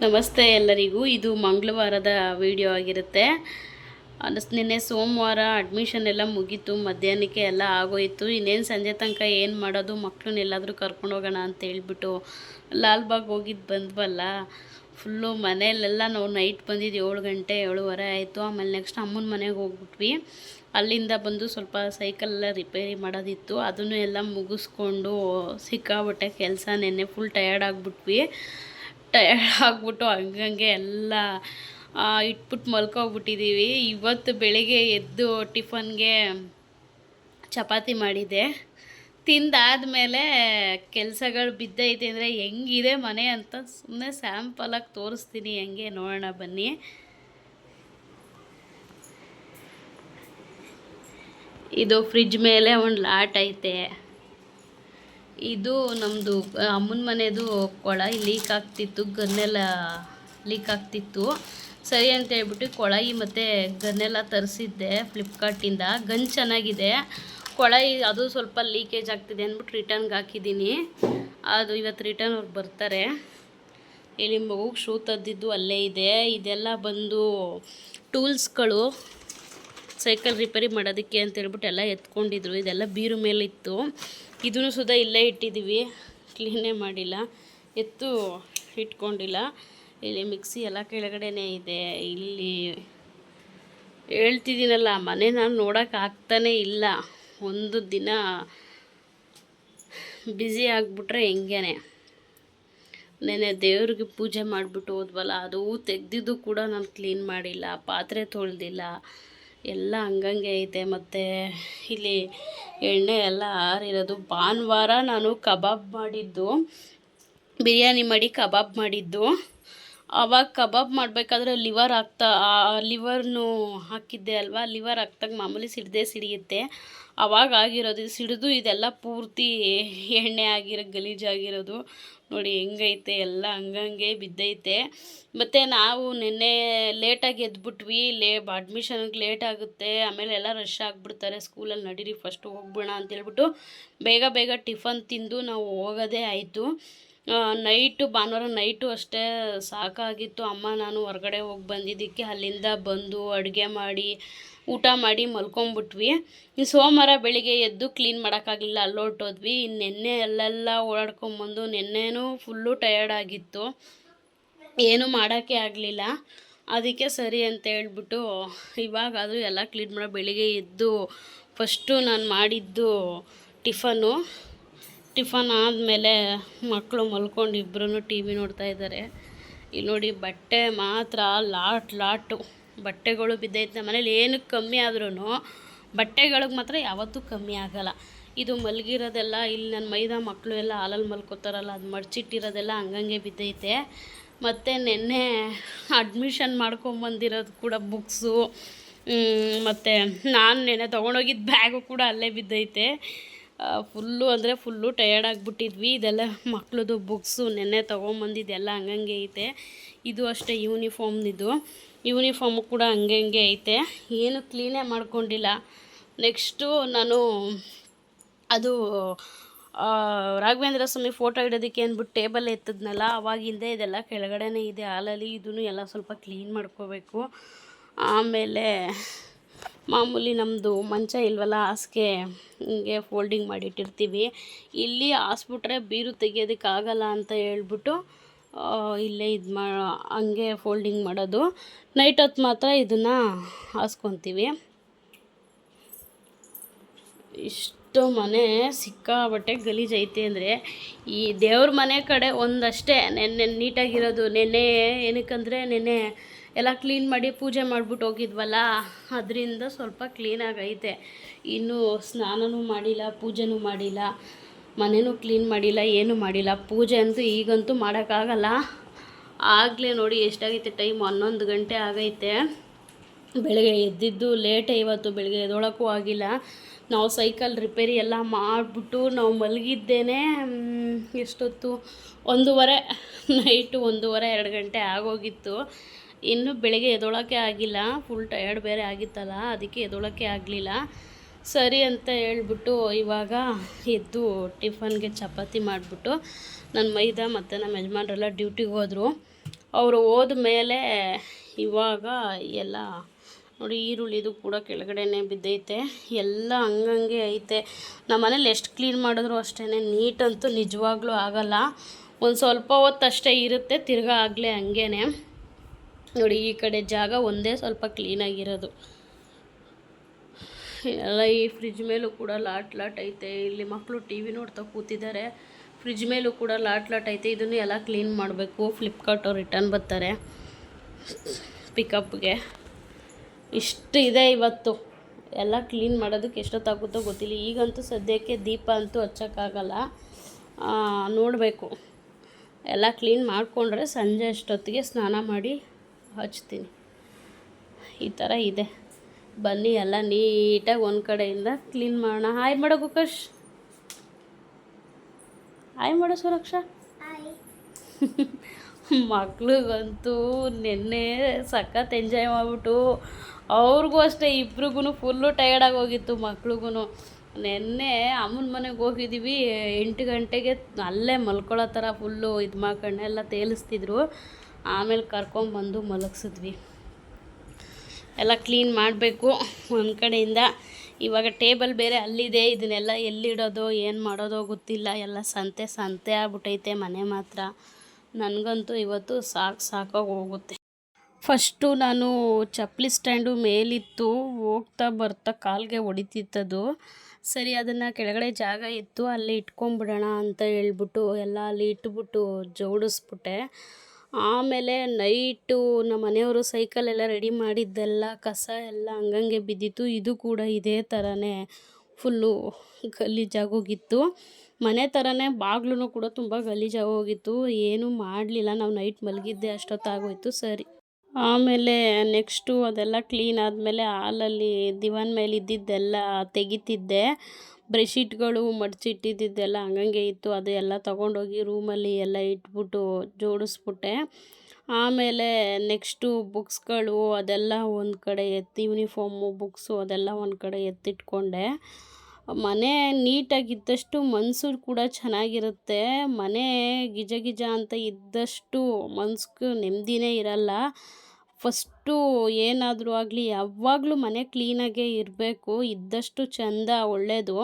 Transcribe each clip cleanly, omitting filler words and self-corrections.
ನಮಸ್ತೆ ಎಲ್ಲರಿಗೂ. ಇದು ಮಂಗಳವಾರದ ವಿಡಿಯೋ ಆಗಿರುತ್ತೆ. ನಿನ್ನೆ ಸೋಮವಾರ ಅಡ್ಮಿಷನ್ ಎಲ್ಲ ಮುಗೀತು, ಮಧ್ಯಾಹ್ನಕ್ಕೆ ಎಲ್ಲ ಆಗೋಯಿತು. ಇನ್ನೇನು ಸಂಜೆ ತನಕ ಏನು ಮಾಡೋದು, ಮಕ್ಕಳನ್ನೆಲ್ಲಾದರೂ ಕರ್ಕೊಂಡು ಹೋಗೋಣ ಅಂತ ಹೇಳ್ಬಿಟ್ಟು ಲಾಲ್ಬಾಗ್ ಹೋಗಿದ್ದು ಬಂದ್ವಲ್ಲ. ಫುಲ್ಲು ಮನೆಯಲ್ಲೆಲ್ಲ ನಾವು ನೈಟ್ ಬಂದಿದ್ದು 7 ಗಂಟೆ 7:15 ಆಯಿತು. ಆಮೇಲೆ ನೆಕ್ಸ್ಟ್ ಅಮ್ಮನ ಮನೆಗೆ ಹೋಗ್ಬಿಟ್ವಿ. ಅಲ್ಲಿಂದ ಬಂದು ಸ್ವಲ್ಪ ಸೈಕಲೆಲ್ಲ ರಿಪೇರಿ ಮಾಡೋದಿತ್ತು, ಅದನ್ನು ಎಲ್ಲ ಮುಗಿಸ್ಕೊಂಡು ಸಿಕ್ಕಾಬಿಟ್ಟೆ ಕೆಲಸ. ನೆನ್ನೆ ಫುಲ್ ಟಯರ್ಡ್ ಆಗಿಬಿಟ್ವಿ. ಟಯರ್ಡ್ ಆಗಿಬಿಟ್ಟು ಹಂಗಂಗೆ ಎಲ್ಲ ಇಟ್ಬಿಟ್ಟು ಮಲ್ಕೋಗ್ಬಿಟ್ಟಿದ್ದೀವಿ. ಇವತ್ತು ಬೆಳಿಗ್ಗೆ ಎದ್ದು ಟಿಫನ್ಗೆ ಚಪಾತಿ ಮಾಡಿದ್ದೆ. ತಿಂದಾದಮೇಲೆ ಕೆಲಸಗಳು ಬಿದ್ದೈತೆ ಅಂದರೆ ಹೆಂಗಿದೆ ಮನೆ ಅಂತ ಸುಮ್ಮನೆ ಸ್ಯಾಂಪಲಾಗಿ ತೋರಿಸ್ತೀನಿ, ಹೆಂಗೆ ನೋಡೋಣ ಬನ್ನಿ. ಇದು ಫ್ರಿಜ್ ಮೇಲೆ ಒಂದು ಲಾಟ್ ಐತೆ. ಇದು ನಮ್ಮದು ಅಮ್ಮನ ಮನೆಯದು ಕೊಳಾಯಿ ಲೀಕ್ ಆಗ್ತಿತ್ತು, ಗನ್ನೆಲ್ಲ ಲೀಕ್ ಆಗ್ತಿತ್ತು. ಸರಿ ಅಂತ ಹೇಳ್ಬಿಟ್ಟು ಕೊಳಾಯಿ ಮತ್ತು ಗನ್ನೆಲ್ಲ ತರಿಸಿದ್ದೆ ಫ್ಲಿಪ್ಕಾರ್ಟಿಂದ. ಗನ್ ಚೆನ್ನಾಗಿದೆ, ಕೊಳಾಯಿ ಅದು ಸ್ವಲ್ಪ ಲೀಕೇಜ್ ಆಗ್ತಿದೆ ಅಂದ್ಬಿಟ್ಟು ರಿಟರ್ನ್ಗೆ ಹಾಕಿದ್ದೀನಿ. ಅದು ಇವತ್ತು ರಿಟರ್ನ್ ಅವ್ರು ಬರ್ತಾರೆ. ಇಲ್ಲಿ ಮಗುಗೆ ಶೂ ತದ್ದಿದ್ದು ಅಲ್ಲೇ ಇದೆ. ಇದೆಲ್ಲ ಬಂದು ಟೂಲ್ಸ್ಗಳು ಸೈಕಲ್ ರಿಪೇರಿ ಮಾಡೋದಕ್ಕೆ ಅಂತ ಹೇಳ್ಬಿಟ್ಟು ಎಲ್ಲ ಎತ್ಕೊಂಡಿದ್ರು. ಇದೆಲ್ಲ ಬೀರು ಮೇಲೆ ಇತ್ತು. ಇದನ್ನು ಸುಧಾ ಇಲ್ಲೇ ಇಟ್ಟಿದ್ದೀವಿ, ಕ್ಲೀನೇ ಮಾಡಿಲ್ಲ, ಎತ್ತು ಇಟ್ಕೊಂಡಿಲ್ಲ. ಇಲ್ಲಿ ಮಿಕ್ಸಿ ಎಲ್ಲ ಕೆಳಗಡೆನೇ ಇದೆ. ಇಲ್ಲಿ ಹೇಳ್ತಿದ್ದೀನಲ್ಲ, ಮನೆ ನಾನು ನೋಡೋಕೆ ಆಗ್ತಾನೇ ಇಲ್ಲ. ಒಂದು ದಿನ ಬ್ಯುಸಿ ಆಗಿಬಿಟ್ರೆ ಹೆಂಗೇನೆ. ನೆನ್ನೆ ದೇವ್ರಿಗೆ ಪೂಜೆ ಮಾಡಿಬಿಟ್ಟು ಹೋದ್ವಲ್ಲ, ಅದು ತೆಗೆದಿದ್ದು ಕೂಡ ನಾನು ಕ್ಲೀನ್ ಮಾಡಿಲ್ಲ, ಪಾತ್ರೆ ತೊಳೆದಿಲ್ಲ, ಎಲ್ಲ ಹಂಗಂಗೆ ಐತೆ. ಮತ್ತು ಇಲ್ಲಿ ಎಣ್ಣೆ ಎಲ್ಲ ಆರಿರೋದು. ಭಾನುವಾರ ನಾನು ಕಬಾಬ್ ಮಾಡಿದ್ದು, ಬಿರಿಯಾನಿ ಮಾಡಿ ಕಬಾಬ್ ಮಾಡಿದ್ದು. ಆವಾಗ ಕಬಾಬ್ ಮಾಡಬೇಕಾದ್ರೆ ಲಿವರ್ನು ಹಾಕಿದ್ದೆ ಅಲ್ವಾ. ಲಿವರ್ ಹಾಕ್ದಾಗ ಮಾಮೂಲಿ ಸಿಡಿಯುತ್ತೆ. ಆವಾಗ ಆಗಿರೋದು. ಇದು ಸಿಡಿದು ಇದೆಲ್ಲ ಪೂರ್ತಿ ಎಣ್ಣೆ ಗಲೀಜಾಗಿರೋದು ನೋಡಿ ಹೆಂಗೈತೆ. ಎಲ್ಲ ಹಂಗಂಗೆ ಬಿದ್ದೈತೆ. ಮತ್ತು ನಾವು ನಿನ್ನೆ ಲೇಟಾಗಿ ಎದ್ಬಿಟ್ವಿ. ಅಡ್ಮಿಷನ್ಗೆ ಲೇಟ್ ಆಗುತ್ತೆ, ಆಮೇಲೆ ಎಲ್ಲ ರಶ್ ಆಗಿಬಿಡ್ತಾರೆ ಸ್ಕೂಲಲ್ಲಿ. ನಡೀರಿ ಫಸ್ಟ್ ಹೋಗ್ಬಿಡೋಣ ಅಂತೇಳ್ಬಿಟ್ಟು ಬೇಗ ಟಿಫನ್ ತಿಂದು ನಾವು ಹೋಗೋದೇ ಆಯಿತು. ಭಾನುವಾರ ನೈಟು ಅಷ್ಟೇ ಸಾಕಾಗಿತ್ತು. ಅಮ್ಮ ನಾನು ಹೊರಗಡೆ ಹೋಗಿ ಬಂದಿದ್ದಕ್ಕೆ ಅಲ್ಲಿಂದ ಬಂದು ಅಡುಗೆ ಮಾಡಿ ಊಟ ಮಾಡಿ ಮಲ್ಕೊಂಬಿಟ್ವಿ. ಸೋಮವಾರ ಬೆಳಿಗ್ಗೆ ಎದ್ದು ಕ್ಲೀನ್ ಮಾಡೋಕ್ಕಾಗಲಿಲ್ಲ, ಅಲ್ಲಿ ಹೊರಟೋದ್ವಿ. ನೆನ್ನೆ ಅಲ್ಲೆಲ್ಲ ಓಡಾಡ್ಕೊಂಬಂದು ನೆನ್ನೆನೂ ಫುಲ್ಲು ಟಯರ್ಡ್ ಆಗಿತ್ತು, ಏನೂ ಮಾಡೋಕ್ಕೆ ಆಗಲಿಲ್ಲ. ಅದಕ್ಕೆ ಸರಿ ಅಂತ ಹೇಳ್ಬಿಟ್ಟು ಇವಾಗ ಅದು ಎಲ್ಲ ಕ್ಲೀನ್ ಮಾಡೋ. ಬೆಳಿಗ್ಗೆ ಎದ್ದು ಫಸ್ಟು ನಾನು ಮಾಡಿದ್ದು ಟಿಫನ್ ಆದಮೇಲೆ ಮಕ್ಕಳು ಮಲ್ಕೊಂಡು ಇಬ್ಬರೂ ಟಿ ವಿ ನೋಡ್ತಾ ಇದ್ದಾರೆ. ಇಲ್ಲಿ ನೋಡಿ, ಬಟ್ಟೆ ಮಾತ್ರ ಲಾಟು ಬಟ್ಟೆಗಳು ಬಿದ್ದೈತೆ. ನಮ್ಮ ಮನೇಲಿ ಏನಕ್ಕೆ ಕಮ್ಮಿ ಆದ್ರೂ ಬಟ್ಟೆಗಳಿಗೆ ಮಾತ್ರ ಯಾವತ್ತೂ ಕಮ್ಮಿ ಆಗೋಲ್ಲ. ಇದು ಮಲಗಿರೋದೆಲ್ಲ ಇಲ್ಲಿ ನನ್ನ ಮೈದಾ ಮಕ್ಕಳು ಎಲ್ಲ ಹಾಲಲ್ಲಿ ಮಲ್ಕೋತಾರಲ್ಲ, ಅದು ಮಡಚಿಟ್ಟಿರೋದೆಲ್ಲ ಹಂಗಂಗೆ ಬಿದ್ದೈತೆ. ಮತ್ತು ನೆನ್ನೆ ಅಡ್ಮಿಷನ್ ಮಾಡ್ಕೊಂಬಂದಿರೋದು ಕೂಡ ಬುಕ್ಸು, ಮತ್ತು ನಾನು ನೆನ್ನೆ ತೊಗೊಂಡೋಗಿದ್ದ ಬ್ಯಾಗು ಕೂಡ ಅಲ್ಲೇ ಬಿದ್ದೈತೆ. Full tired ಆಗಿಬಿಟ್ಟಿದ್ವಿ. ಇದೆಲ್ಲ ಮಕ್ಳದ್ದು ಬುಕ್ಸು ನೆನ್ನೆ ತೊಗೊಂಬಂದಿದ್ದೆಲ್ಲ ಹಂಗಂಗೆ ಐತೆ. ಇದು ಅಷ್ಟೇ ಯೂನಿಫಾರ್ಮು ಕೂಡ ಹಂಗೆ ಐತೆ. ಏನು ಕ್ಲೀನೇ ಮಾಡ್ಕೊಂಡಿಲ್ಲ. ನೆಕ್ಸ್ಟು ನಾನು ಅದು ರಾಘವೇಂದ್ರ ಸ್ವಾಮಿ ಫೋಟೋ ಇಡೋದಕ್ಕೆ ಅಂದ್ಬಿಟ್ಟು ಟೇಬಲ್ ಎತ್ತಿದ್ನಲ್ಲ, ಅವಾಗಿಂದ ಇದೆಲ್ಲ ಕೆಳಗಡೆನೇ ಇದೆ ಹಾಲಲ್ಲಿ. ಇದನ್ನು ಎಲ್ಲ ಸ್ವಲ್ಪ ಕ್ಲೀನ್ ಮಾಡ್ಕೋಬೇಕು. ಆಮೇಲೆ ಮಾಮೂಲಿ ನಮ್ಮದು ಮಂಚ ಇಲ್ವಲ್ಲ, ಹಾಸಿಗೆ ಹಿಂಗೆ ಫೋಲ್ಡಿಂಗ್ ಮಾಡಿಟ್ಟಿರ್ತೀವಿ. ಇಲ್ಲಿ ಹಾಸ್ಬಿಟ್ರೆ ಬೀರು ತೆಗಿಯೋದಕ್ಕಾಗಲ್ಲ ಅಂತ ಹೇಳ್ಬಿಟ್ಟು ಇಲ್ಲೇ ಹಂಗೆ ಫೋಲ್ಡಿಂಗ್ ಮಾಡೋದು. ನೈಟ್ ಹೊತ್ತು ಮಾತ್ರ ಇದನ್ನು ಹಾಸ್ಕೊತೀವಿ. ಇಷ್ಟು ಮನೆ ಸಿಕ್ಕಾಬಟ್ಟೆ ಗಲೀಜೈತೆ ಅಂದರೆ, ಈ ದೇವ್ರ ಮನೆ ಕಡೆ ಒಂದಷ್ಟೇ ನೆನ್ನೆ ನೀಟಾಗಿರೋದು. ನೆನ್ನೆ ಏನಕ್ಕಂದರೆ ನೆನ್ನೆ ಎಲ್ಲ ಕ್ಲೀನ್ ಮಾಡಿ ಪೂಜೆ ಮಾಡಿಬಿಟ್ಟು ಹೋಗಿದ್ವಲ್ಲ, ಅದರಿಂದ ಸ್ವಲ್ಪ ಕ್ಲೀನಾಗೈತೆ. ಇನ್ನೂ ಸ್ನಾನನೂ ಮಾಡಿಲ್ಲ, ಪೂಜೆನೂ ಮಾಡಿಲ್ಲ, ಮನೆಯೂ ಕ್ಲೀನ್ ಮಾಡಿಲ್ಲ, ಏನೂ ಮಾಡಿಲ್ಲ. ಪೂಜೆ ಅಂತೂ ಈಗಂತೂ ಮಾಡೋಕ್ಕಾಗಲ್ಲ. ಆಗಲೇ ನೋಡಿ ಎಷ್ಟಾಗೈತೆ ಟೈಮ್, 11 ಗಂಟೆ ಆಗೈತೆ. ಬೆಳಗ್ಗೆ ಎದ್ದಿದ್ದು ಲೇಟೇ ಇವತ್ತು. ಬೆಳಗ್ಗೆ ಎದ್ದೊಳಕ್ಕೂ ಆಗಿಲ್ಲ. ನಾವು ಸೈಕಲ್ ರಿಪೇರಿ ಎಲ್ಲ ಮಾಡಿಬಿಟ್ಟು ನಾವು ಮಲಗಿದ್ದೇನೆ ಎಷ್ಟೊತ್ತು, 1:30 ನೈಟು 1:30 2 ಗಂಟೆ ಆಗೋಗಿತ್ತು. ಇನ್ನು ಬೆಳಗ್ಗೆ ಎದ್ದೊಳಕ್ಕೆ ಆಗಿಲ್ಲ, ಫುಲ್ ಟಯರ್ಡ್ ಬೇರೆ ಆಗಿತ್ತಲ್ಲ, ಅದಕ್ಕೆ ಎದ್ದೊಳಕ್ಕೆ ಆಗಲಿಲ್ಲ. ಸರಿ ಅಂತ ಹೇಳ್ಬಿಟ್ಟು ಇವಾಗ ಎದ್ದು ಟಿಫನ್ಗೆ ಚಪಾತಿ ಮಾಡಿಬಿಟ್ಟು ನನ್ನ ಮೈದಾ ಮತ್ತು ನಮ್ಮ ಯಜಮಾನ್ರೆಲ್ಲ ಡ್ಯೂಟಿಗೆ ಹೋದರು. ಅವರು ಹೋದ್ಮೇಲೆ ಇವಾಗ ಎಲ್ಲ ನೋಡಿ ಈರುಳ್ಳಿದು ಕೂಡ ಕೆಳಗಡೆನೇ ಬಿದ್ದೈತೆ, ಎಲ್ಲ ಹಂಗಂಗೆ ಐತೆ. ನಮ್ಮ ಮನೇಲಿ ಎಷ್ಟು ಕ್ಲೀನ್ ಮಾಡಿದ್ರು ಅಷ್ಟೇ, ನೀಟಂತೂ ನಿಜವಾಗ್ಲೂ ಆಗಲ್ಲ. ಒಂದು ಸ್ವಲ್ಪ ಹೊತ್ತು ಅಷ್ಟೇ ಇರುತ್ತೆ, ತಿರ್ಗಾ ಆಗಲೇ ಹಂಗೇ. ನೋಡಿ ಈ ಕಡೆ ಜಾಗ ಒಂದೇ ಸ್ವಲ್ಪ ಕ್ಲೀನಾಗಿರೋದು. ಎಲ್ಲ ಈ ಫ್ರಿಜ್ ಮೇಲೂ ಕೂಡ ಲಾಟ್ ಐತೆ. ಇಲ್ಲಿ ಮಕ್ಕಳು ಟಿ ವಿ ನೋಡ್ತಾ ಕೂತಿದ್ದಾರೆ. ಫ್ರಿಜ್ ಮೇಲೂ ಕೂಡ ಲಾಟ್ ಐತೆ. ಇದನ್ನು ಎಲ್ಲ ಕ್ಲೀನ್ ಮಾಡಬೇಕು. ಫ್ಲಿಪ್ಕಾರ್ಟ್ ಅವ್ರು ರಿಟರ್ನ್ ಬರ್ತಾರೆ ಪಿಕಪ್ಗೆ. ಇಷ್ಟು ಇದೆ ಇವತ್ತು. ಎಲ್ಲ ಕ್ಲೀನ್ ಮಾಡೋದಕ್ಕೆ ಎಷ್ಟೊತ್ತಾಗುತ್ತೋ ಗೊತ್ತಿಲ್ಲ. ಈಗಂತೂ ಸದ್ಯಕ್ಕೆ ದೀಪ ಅಂತೂ ಹಚ್ಚೋಕ್ಕಾಗಲ್ಲ, ನೋಡಬೇಕು. ಎಲ್ಲ ಕ್ಲೀನ್ ಮಾಡಿಕೊಂಡ್ರೆ ಸಂಜೆ ಅಷ್ಟೊತ್ತಿಗೆ ಸ್ನಾನ ಮಾಡಿ ಹಚ್ತೀನಿ. ಈ ಥರ ಇದೆ. ಬನ್ನಿ ಎಲ್ಲ ನೀಟಾಗಿ ಒಂದು ಕಡೆಯಿಂದ ಕ್ಲೀನ್ ಮಾಡೋಣ. ಹಾಯ್ ಮಾಡೋ ಗುಕಶ್, ಹಾಯ್ ಮಾಡೋ ಸುರಕ್ಷಾ. ಮಕ್ಳಿಗಂತೂ ನಿನ್ನೆ ಸಖತ್ ಎಂಜಾಯ್ ಮಾಡಿಬಿಟ್ಟು, ಅವ್ರಿಗೂ ಅಷ್ಟೇ, ಇಬ್ರಿಗೂ ಫುಲ್ಲು ಟಯರ್ಡಾಗಿ ಹೋಗಿತ್ತು ಮಕ್ಳಿಗೂ. ನಿನ್ನೆ ಅಮ್ಮನ ಮನೆಗೆ ಹೋಗಿದ್ದೀವಿ, 8 ಗಂಟೆಗೆ ಅಲ್ಲೇ ಮಲ್ಕೊಳ್ಳೋ ಥರ ಫುಲ್ಲು ಇದು ಮಾಡ್ಕೊಂಡೆಲ್ಲ ತೇಲಿಸ್ತಿದ್ರು. ಆಮೇಲೆ ಕರ್ಕೊಂಬಂದು ಮಲಗಿಸಿದ್ವಿ. ಎಲ್ಲ ಕ್ಲೀನ್ ಮಾಡಬೇಕು ಒಂದು ಕಡೆಯಿಂದ. ಇವಾಗ ಟೇಬಲ್ ಬೇರೆ ಅಲ್ಲಿದೆ, ಇದನ್ನೆಲ್ಲ ಎಲ್ಲಿಡೋದು ಏನು ಮಾಡೋದೋ ಗೊತ್ತಿಲ್ಲ. ಎಲ್ಲ ಸಂತೆ ಆಗ್ಬಿಟ್ಟೈತೆ ಮನೆ ಮಾತ್ರ. ನನಗಂತೂ ಇವತ್ತು ಸಾಕಾಗಿ ಹೋಗುತ್ತೆ. ಫಸ್ಟು ನಾನು ಚಪ್ಪಲಿ ಸ್ಟ್ಯಾಂಡು ಮೇಲಿತ್ತು, ಹೋಗ್ತಾ ಬರ್ತಾ ಕಾಲಿಗೆ ಹೊಡಿತಿತ್ತದು. ಸರಿ ಅದನ್ನು ಕೆಳಗಡೆ ಜಾಗ ಇತ್ತು, ಅಲ್ಲಿ ಇಟ್ಕೊಂಬಿಡೋಣ ಅಂತ ಹೇಳ್ಬಿಟ್ಟು ಎಲ್ಲ ಅಲ್ಲಿ ಇಟ್ಬಿಟ್ಟು ಜೋಡಿಸ್ಬಿಟ್ಟೆ. ಆಮೇಲೆ ನೈಟು ನಮ್ಮ ಮನೆಯವರು ಸೈಕಲೆಲ್ಲ ರೆಡಿ ಮಾಡಿದ್ದೆಲ್ಲ ಕಸ ಎಲ್ಲ ಹಂಗಂಗೆ ಬಿದ್ದಿತ್ತು. ಇದು ಕೂಡ ಇದೇ ಥರನೇ ಫುಲ್ಲು ಗಲೀಜಾಗೋಗಿತ್ತು. ಮನೆ ಥರನೇ ಬಾಗಿಲು ಕೂಡ ತುಂಬ ಗಲೀಜಾಗೋಗಿತ್ತು. ಏನೂ ಮಾಡಲಿಲ್ಲ, ನಾವು ನೈಟ್ ಮಲಗಿದ್ದೆ ಅಷ್ಟೊತ್ತಾಗೋಯ್ತು. ಸರಿ ಆಮೇಲೆ ನೆಕ್ಸ್ಟು ಅದೆಲ್ಲ ಕ್ಲೀನ್ ಆದಮೇಲೆ ಹಾಲಲ್ಲಿ ದಿವಾನ್ ಮೇಲೆ ಇದ್ದಿದ್ದೆಲ್ಲ ತೆಗಿತಿದ್ದೆ. ಬ್ರೆಶೀಟ್ಗಳು ಮಡಚಿಟ್ಟಿದ್ದೆಲ್ಲ ಹಂಗಂಗೆ ಇತ್ತು, ಅದು ಎಲ್ಲ ತೊಗೊಂಡೋಗಿ ರೂಮಲ್ಲಿ ಎಲ್ಲ ಇಟ್ಬಿಟ್ಟು ಜೋಡಿಸ್ಬಿಟ್ಟೆ. ಆಮೇಲೆ ನೆಕ್ಸ್ಟು ಬುಕ್ಸ್ಗಳು ಅದೆಲ್ಲ ಒಂದು ಕಡೆ ಯೂನಿಫಾರ್ಮು ಬುಕ್ಸು ಅದೆಲ್ಲ ಒಂದು ಕಡೆ ಎತ್ತಿಟ್ಕೊಂಡೆ. ಮನೆ ನೀಟಾಗಿದ್ದಷ್ಟು ಮನಸ್ಸು ಕೂಡ ಚೆನ್ನಾಗಿರುತ್ತೆ. ಮನೆ ಗಿಜ ಅಂತ ಇದ್ದಷ್ಟು ಮನ್ಸಿಗೆ ನೆಮ್ಮದಿನೇ ಇರಲ್ಲ. ಫಸ್ಟು ಏನಾದರೂ ಆಗಲಿ ಯಾವಾಗಲೂ ಮನೆ ಕ್ಲೀನಾಗೇ ಇರಬೇಕು, ಇದ್ದಷ್ಟು ಚೆಂದ ಒಳ್ಳೆಯದು.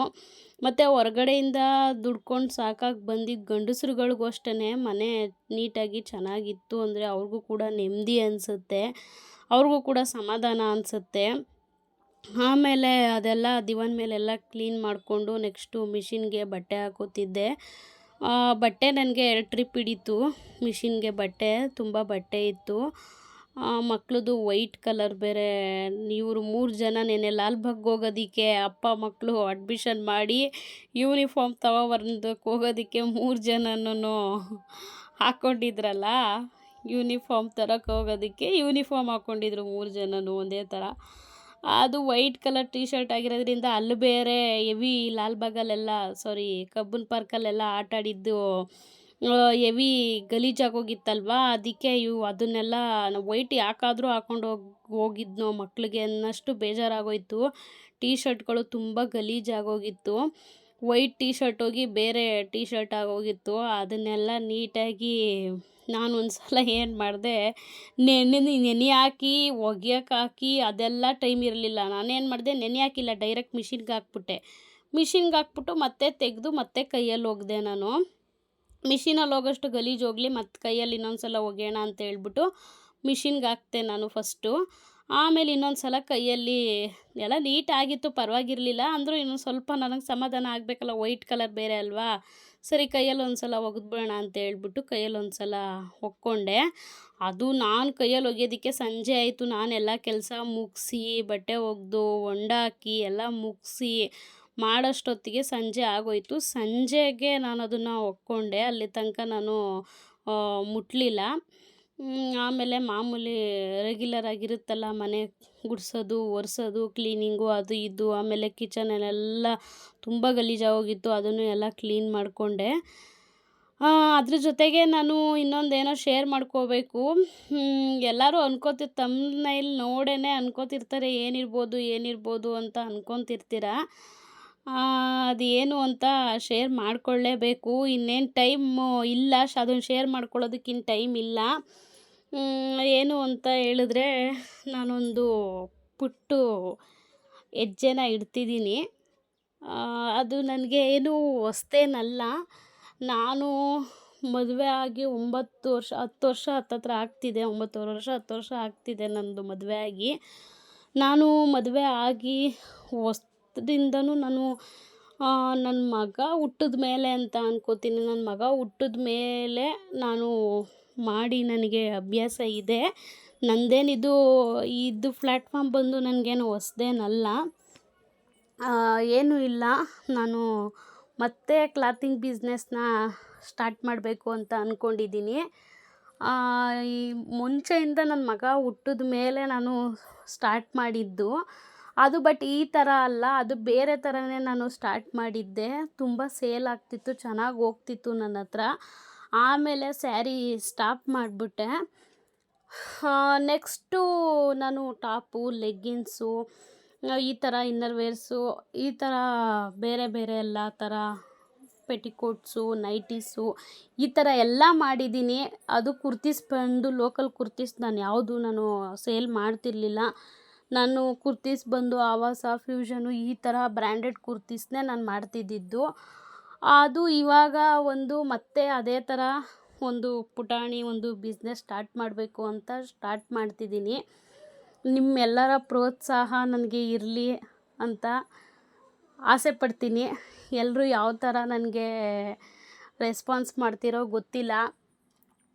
ಮತ್ತು ಹೊರಗಡೆಯಿಂದ ದುಡ್ಕೊಂಡು ಸಾಕಾಗಿ ಬಂದಿದ್ದ ಗಂಡಸ್ರುಗಳಿಗೂ ಅಷ್ಟೇ ಮನೆ ನೀಟಾಗಿ ಚೆನ್ನಾಗಿತ್ತು ಅಂದರೆ ಅವ್ರಿಗೂ ಕೂಡ ನೆಮ್ಮದಿ ಅನಿಸುತ್ತೆ, ಅವ್ರಿಗೂ ಕೂಡ ಸಮಾಧಾನ ಅನಿಸುತ್ತೆ. ಆಮೇಲೆ ಅದೆಲ್ಲ ದಿವಾನ್ ಮೇಲೆಲ್ಲ ಕ್ಲೀನ್ ಮಾಡಿಕೊಂಡು ನೆಕ್ಸ್ಟು ಮಿಷಿನ್ಗೆ ಬಟ್ಟೆ ಹಾಕೋತಿದ್ದೆ. ಬಟ್ಟೆ ನನಗೆ 2 ಟ್ರಿಪ್ ಹಿಡಿತು ಮಿಷಿನ್ಗೆ. ಬಟ್ಟೆ ತುಂಬ ಬಟ್ಟೆ ಇತ್ತು. ಮಕ್ಳದು ವೈಟ್ ಕಲರ್ ಬೇರೆ. ಇವರು 3 ಜನ ನೆನ್ನೆ ಲಾಲ್ಬಾಗ್ಗೆ ಹೋಗೋದಕ್ಕೆ ಅಪ್ಪ ಮಕ್ಕಳು ಅಡ್ಮಿಷನ್ ಮಾಡಿ ಯೂನಿಫಾರ್ಮ್ ತಗೊಬಂದಕ್ಕೆ ಹೋಗೋದಕ್ಕೆ 3 ಜನನೂ ಹಾಕ್ಕೊಂಡಿದ್ರಲ್ಲ, ಯೂನಿಫಾರ್ಮ್ ತರಕ್ಕೆ ಹೋಗೋದಕ್ಕೆ ಯೂನಿಫಾರ್ಮ್ ಹಾಕ್ಕೊಂಡಿದ್ರು 3 ಜನನೂ ಒಂದೇ ಥರ. ಅದು ವೈಟ್ ಕಲರ್ ಟಿ ಶರ್ಟ್ ಆಗಿರೋದ್ರಿಂದ ಅಲ್ಲಿ ಬೇರೆ ಹೆವಿ ಲಾಲ್ಬಾಗಲ್ಲೆಲ್ಲ ಕಬ್ಬನ್ ಪಾರ್ಕಲ್ಲೆಲ್ಲ ಆಟ ಆಡಿದ್ದು ಹೆವಿ ಗಲೀಜಾಗೋಗಿತ್ತಲ್ವ. ಅದಕ್ಕೆ ಅದನ್ನೆಲ್ಲ ವೈಟ್ ಯಾಕಾದರೂ ಹಾಕ್ಕೊಂಡು ಹೋಗಿದ್ನೋ ಮಕ್ಕಳಿಗೆ ಅನ್ನೋಷ್ಟು ಬೇಜಾರಾಗೋಯಿತು. ಟೀ ಶರ್ಟ್ಗಳು ತುಂಬ ಗಲೀಜಾಗೋಗಿತ್ತು. ವೈಟ್ ಟೀ ಶರ್ಟ್ ಹೋಗಿ ಬೇರೆ ಟೀ ಶರ್ಟ್ ಆಗೋಗಿತ್ತು. ಅದನ್ನೆಲ್ಲ ನೀಟಾಗಿ ನಾನು ಒಂದು ಸಲ ಏನು ಮಾಡಿದೆ, ನೆನೆ ಹಾಕಿ ಒಗೆಯೋಕೆ ಹಾಕಿ ಅದೆಲ್ಲ ಟೈಮ್ ಇರಲಿಲ್ಲ. ನಾನೇನು ಮಾಡಿದೆ, ನೆನೆ ಹಾಕಿಲ್ಲ, ಡೈರೆಕ್ಟ್ ಮಿಷಿನ್ಗೆ ಹಾಕ್ಬಿಟ್ಟು ಮತ್ತೆ ತೆಗೆದು ಮತ್ತೆ ಕೈಯಲ್ಲಿ ಒಗೆದೆ. ನಾನು ಮಿಷಿನಲ್ಲಿ ಹೋಗೋಷ್ಟು ಗಲೀಜು ಹೋಗಲಿ, ಮತ್ತು ಕೈಯಲ್ಲಿ ಇನ್ನೊಂದು ಸಲ ಒಗೆಯೋಣ ಅಂತ ಹೇಳ್ಬಿಟ್ಟು ಮಿಷಿನ್ಗೆ ಹಾಕ್ತೆ ನಾನು ಫಸ್ಟು. ಆಮೇಲೆ ಇನ್ನೊಂದು ಸಲ ಕೈಯಲ್ಲಿ ಎಲ್ಲ ನೀಟಾಗಿತ್ತು, ಪರವಾಗಿರಲಿಲ್ಲ. ಅಂದರೂ ಇನ್ನೊಂದು ಸ್ವಲ್ಪ ನನಗೆ ಸಮಾಧಾನ ಆಗಬೇಕಲ್ಲ, ವೈಟ್ ಕಲರ್ ಬೇರೆ ಅಲ್ವಾ. ಸರಿ ಕೈಯಲ್ಲಿ ಒಂದು ಸಲ ಒಗೆದ್ಬಿಡೋಣ ಅಂತ ಹೇಳ್ಬಿಟ್ಟು ಕೈಯಲ್ಲಿ ಒಂದು ಸಲ ಒಕ್ಕೊಂಡೆ. ಅದು ನಾನು ಕೈಯಲ್ಲಿ ಒಗೆಯೋದಕ್ಕೆ ಸಂಜೆ ಆಯಿತು. ನಾನೆಲ್ಲ ಕೆಲಸ ಮುಗಿಸಿ ಬಟ್ಟೆ ಒಗೆದು ಹೊಂಡಾಕಿ ಎಲ್ಲ ಮುಗಿಸಿ ಮಾಡೋಷ್ಟೊತ್ತಿಗೆ ಸಂಜೆ ಆಗೋಯಿತು. ಸಂಜೆಗೆ ನಾನು ಅದನ್ನು ಒಕ್ಕೊಂಡೆ, ಅಲ್ಲಿ ತನಕ ನಾನು ಮುಟ್ಟಲಿಲ್ಲ. ಆಮೇಲೆ ಮಾಮೂಲಿ ರೆಗ್ಯುಲರ್ ಆಗಿರುತ್ತಲ್ಲ, ಮನೆ ಗುಡಿಸೋದು ಒರೆಸೋದು ಕ್ಲೀನಿಂಗು ಅದು ಇದು. ಆಮೇಲೆ ಕಿಚನಲ್ಲೆಲ್ಲ ತುಂಬ ಗಲೀಜಾಗೋಗಿತ್ತು, ಅದನ್ನು ಎಲ್ಲ ಕ್ಲೀನ್ ಮಾಡಿಕೊಂಡೆ. ಅದ್ರ ಜೊತೆಗೆ ನಾನು ಇನ್ನೊಂದೇನೋ ಶೇರ್ ಮಾಡ್ಕೋಬೇಕು. ಎಲ್ಲರೂ ತಮ್ನೈಲ್ ನೋಡೇ ಅನ್ಕೋತಿರ್ತಾರೆ ಏನಿರ್ಬೋದು ಅಂತ ಅನ್ಕೊತಿರ್ತೀರ. ಅದು ಏನು ಅಂತ ಶೇರ್ ಮಾಡಿಕೊಳ್ಳೇಬೇಕು. ಇನ್ನೇನು ಟೈಮು ಇಲ್ಲ, ಅದನ್ನು ಶೇರ್ ಮಾಡ್ಕೊಳ್ಳೋದಕ್ಕೆ ಇನ್ನು ಟೈಮ್ ಇಲ್ಲ. ಏನು ಅಂತ ಹೇಳಿದ್ರೆ, ನಾನೊಂದು ಪುಟ್ಟು ಹೆಜ್ಜೆನ ಇಡ್ತಿದ್ದೀನಿ. ಅದು ನನಗೆ ಏನು ಹೊಸ್ತೇನಲ್ಲ. ನಾನು ಮದುವೆ ಆಗಿ 9 ವರ್ಷ 10 ವರ್ಷ ಹತ್ತತ್ರ ಆಗ್ತಿದೆ. 9 ವರ್ಷ 10 ವರ್ಷ ಆಗ್ತಿದೆ ನಂದು ಮದುವೆ ಆಗಿ. ನಾನು ಮದುವೆ ಆಗಿ ಹೊಸ್ದಿಂದನೂ ನಾನು ನನ್ನ ಮಗ ಹುಟ್ಟಿದ ಮೇಲೆ ಅಂತ ಅನ್ಕೋತೀನಿ. ನನ್ನ ಮಗ ಹುಟ್ಟಿದ ಮೇಲೆ ನಾನು ಮಾಡಿ ನನಗೆ ಅಭ್ಯಾಸ ಇದೆ. ನಂದೇನಿದು ಇದು ಪ್ಲ್ಯಾಟ್ಫಾರ್ಮ್ ಬಂದು ನನಗೇನು ಹೊಸ್ದೇನಲ್ಲ. ಏನೂ ಇಲ್ಲ, ನಾನು ಮತ್ತೆ ಕ್ಲಾತಿಂಗ್ ಬಿಸ್ನೆಸ್ನ ಸ್ಟಾರ್ಟ್ ಮಾಡಬೇಕು ಅಂತ ಅಂದ್ಕೊಂಡಿದ್ದೀನಿ. ಈ ಮುಂಚೆಯಿಂದ ನನ್ನ ಮಗ ಹುಟ್ಟಿದ ಮೇಲೆ ನಾನು ಸ್ಟಾರ್ಟ್ ಮಾಡಿದ್ದು ಅದು. ಬಟ್ ಈ ಥರ ಅಲ್ಲ, ಅದು ಬೇರೆ ಥರನೇ ನಾನು ಸ್ಟಾರ್ಟ್ ಮಾಡಿದ್ದೆ. ತುಂಬ ಸೇಲ್ ಆಗ್ತಿತ್ತು, ಚೆನ್ನಾಗಿ ಹೋಗ್ತಿತ್ತು ನನ್ನ ಹತ್ರ. ಆಮೇಲೆ ಸ್ಯಾರಿ ಸ್ಟಾಪ್ ಮಾಡಿಬಿಟ್ಟೆ. ನೆಕ್ಸ್ಟು ನಾನು ಟಾಪು, ಲೆಗ್ಗಿನ್ಸು, ಈ ಥರ ಇನ್ನರ್ ವೇರ್ಸು, ಈ ಥರ ಬೇರೆ ಬೇರೆ ಎಲ್ಲ ಥರ ಪೆಟಿಕೋಟ್ಸು, ನೈಟೀಸು, ಈ ಥರ ಎಲ್ಲ ಮಾಡಿದ್ದೀನಿ. ಅದು ಕುರ್ತೀಸ್ ಬಂದು ಲೋಕಲ್ ಕುರ್ತೀಸ್ ನಾನು ಸೇಲ್ ಮಾಡ್ತಿರ್ಲಿಲ್ಲ. ನಾನು ಕುರ್ತೀಸ್ ಬಂದು ಆವಾಸ, ಫ್ಯೂಷನು, ಈ ಥರ ಬ್ರ್ಯಾಂಡೆಡ್ ಕುರ್ತೀಸ್ನೇ ನಾನು ಮಾಡ್ತಿದ್ದಿದ್ದು. ಅದು ಇವಾಗ ಮತ್ತೆ ಅದೇ ಥರ ಒಂದು ಪುಟಾಣಿ ಒಂದು ಬಿಸ್ನೆಸ್ ಸ್ಟಾರ್ಟ್ ಮಾಡಬೇಕು ಅಂತ ಸ್ಟಾರ್ಟ್ ಮಾಡ್ತಿದ್ದೀನಿ. ನಿಮ್ಮೆಲ್ಲರ ಪ್ರೋತ್ಸಾಹ ನನಗೆ ಇರಲಿ ಅಂತ ಆಸೆ ಪಡ್ತೀನಿ. ಎಲ್ಲರೂ ಯಾವ ಥರ ನನಗೆ ರೆಸ್ಪಾನ್ಸ್ ಮಾಡ್ತಿರೋ ಗೊತ್ತಿಲ್ಲ.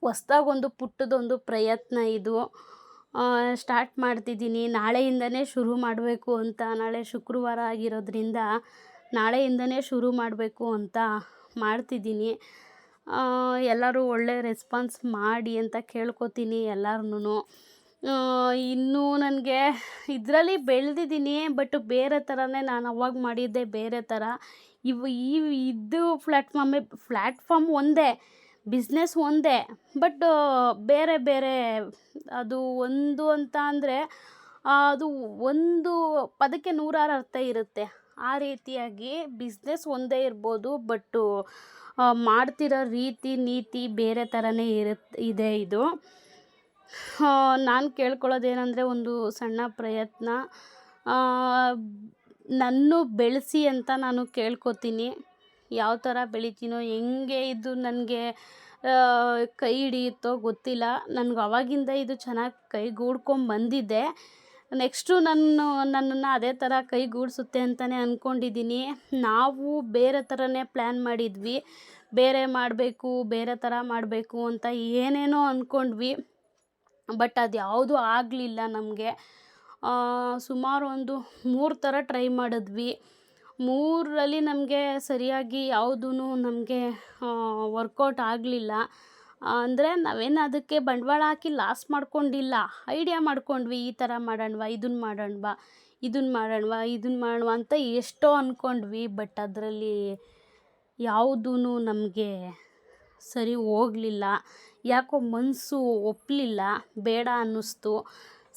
ಹೊಸ್ದಾಗೊಂದು ಪುಟ್ಟದೊಂದು ಪ್ರಯತ್ನ ಇದು. ಸ್ಟಾರ್ಟ್ ಮಾಡ್ತಿದ್ದೀನಿ. ನಾಳೆಯಿಂದನೇ ಶುರು ಮಾಡಬೇಕು ಅಂತ. ನಾಳೆ ಶುಕ್ರವಾರ ಆಗಿರೋದ್ರಿಂದ ನಾಳೆಯಿಂದನೇ ಶುರು ಮಾಡಬೇಕು ಅಂತ ಮಾಡ್ತಿದ್ದೀನಿ. ಎಲ್ಲರೂ ಒಳ್ಳೆ ರೆಸ್ಪಾನ್ಸ್ ಮಾಡಿ ಅಂತ ಕೇಳ್ಕೊತೀನಿ ಎಲ್ಲಾರ್ನೂ. ಇನ್ನೂ ನನಗೆ ಇದರಲ್ಲಿ ಬೆಳೆದಿದ್ದೀನಿ, ಬಟ್ ಬೇರೆ ಥರನೇ. ನಾನು ಅವಾಗ ಮಾಡಿದ್ದೆ ಬೇರೆ ಥರ. ಇದು ಪ್ಲ್ಯಾಟ್ಫಾರ್ಮ್ ಒಂದೇ, ಬಿಸ್ನೆಸ್ ಒಂದೇ, ಬಟ್ ಬೇರೆ ಬೇರೆ. ಅದು ಒಂದು ಅಂತ ಅಂದರೆ ಅದು ಒಂದು ಪದಕ್ಕೆ 100 ಅರ್ಥ ಇರುತ್ತೆ. ಆ ರೀತಿಯಾಗಿ ಬಿಸ್ನೆಸ್ ಒಂದೇ ಇರ್ಬೋದು, ಬಟ್ಟು ಮಾಡ್ತಿರೋ ರೀತಿ ನೀತಿ ಬೇರೆ ಥರನೇ ಇದೆ ಇದು. ನಾನು ಕೇಳ್ಕೊಳ್ಳೋದೇನೆಂದರೆ, ಒಂದು ಸಣ್ಣ ಪ್ರಯತ್ನ ನನ್ನ ಬೆಳೆಸಿ ಅಂತ ನಾನು ಕೇಳ್ಕೊತೀನಿ. ಯಾವ ಥರ ಬೆಳಿತೀನೋ, ಹೆಂಗೆ ಇದು ನನಗೆ ಕೈ ಹಿಡಿಯುತ್ತೋ ಗೊತ್ತಿಲ್ಲ. ನನಗೆ ಅವಾಗಿಂದ ಇದು ಚೆನ್ನಾಗಿ ಕೈಗೂಡ್ಕೊಂಬಂದಿದೆ. ನೆಕ್ಸ್ಟು ನನ್ನನ್ನು ಅದೇ ಥರ ಕೈಗೂಡಿಸುತ್ತೆ ಅಂತಲೇ ಅಂದ್ಕೊಂಡಿದ್ದೀನಿ. ನಾವು ಬೇರೆ ಥರನೇ ಪ್ಲ್ಯಾನ್ ಮಾಡಿದ್ವಿ. ಬೇರೆ ಮಾಡಬೇಕು, ಬೇರೆ ಥರ ಮಾಡಬೇಕು ಅಂತ ಏನೇನೋ ಅಂದ್ಕೊಂಡ್ವಿ. ಬಟ್ ಅದು ಯಾವುದೂ ಆಗಲಿಲ್ಲ ನಮಗೆ. ಸುಮಾರು ಒಂದು 3 ಥರ ಟ್ರೈ ಮಾಡಿದ್ವಿ. 3ರಲ್ಲಿ ನಮಗೆ ಸರಿಯಾಗಿ ಯಾವುದೂ ನಮಗೆ ವರ್ಕೌಟ್ ಆಗಲಿಲ್ಲ. ಅಂದರೆ ನಾವೇನು ಅದಕ್ಕೆ ಬಂಡವಾಳ ಹಾಕಿ ಲಾಸ್ ಮಾಡ್ಕೊಂಡಿಲ್ಲ. ಐಡಿಯಾ ಮಾಡ್ಕೊಂಡ್ವಿ, ಈ ಥರ ಮಾಡೋಣವಾ, ಇದನ್ನು ಮಾಡೋಣವಾ ಅಂತ ಎಷ್ಟೋ ಅಂದ್ಕೊಂಡ್ವಿ. ಬಟ್ ಅದರಲ್ಲಿ ಯಾವುದೂ ನಮಗೆ ಸರಿ ಹೋಗಲಿಲ್ಲ. ಯಾಕೋ ಮನಸ್ಸು ಒಪ್ಪಲಿಲ್ಲ, ಬೇಡ ಅನ್ನಿಸ್ತು.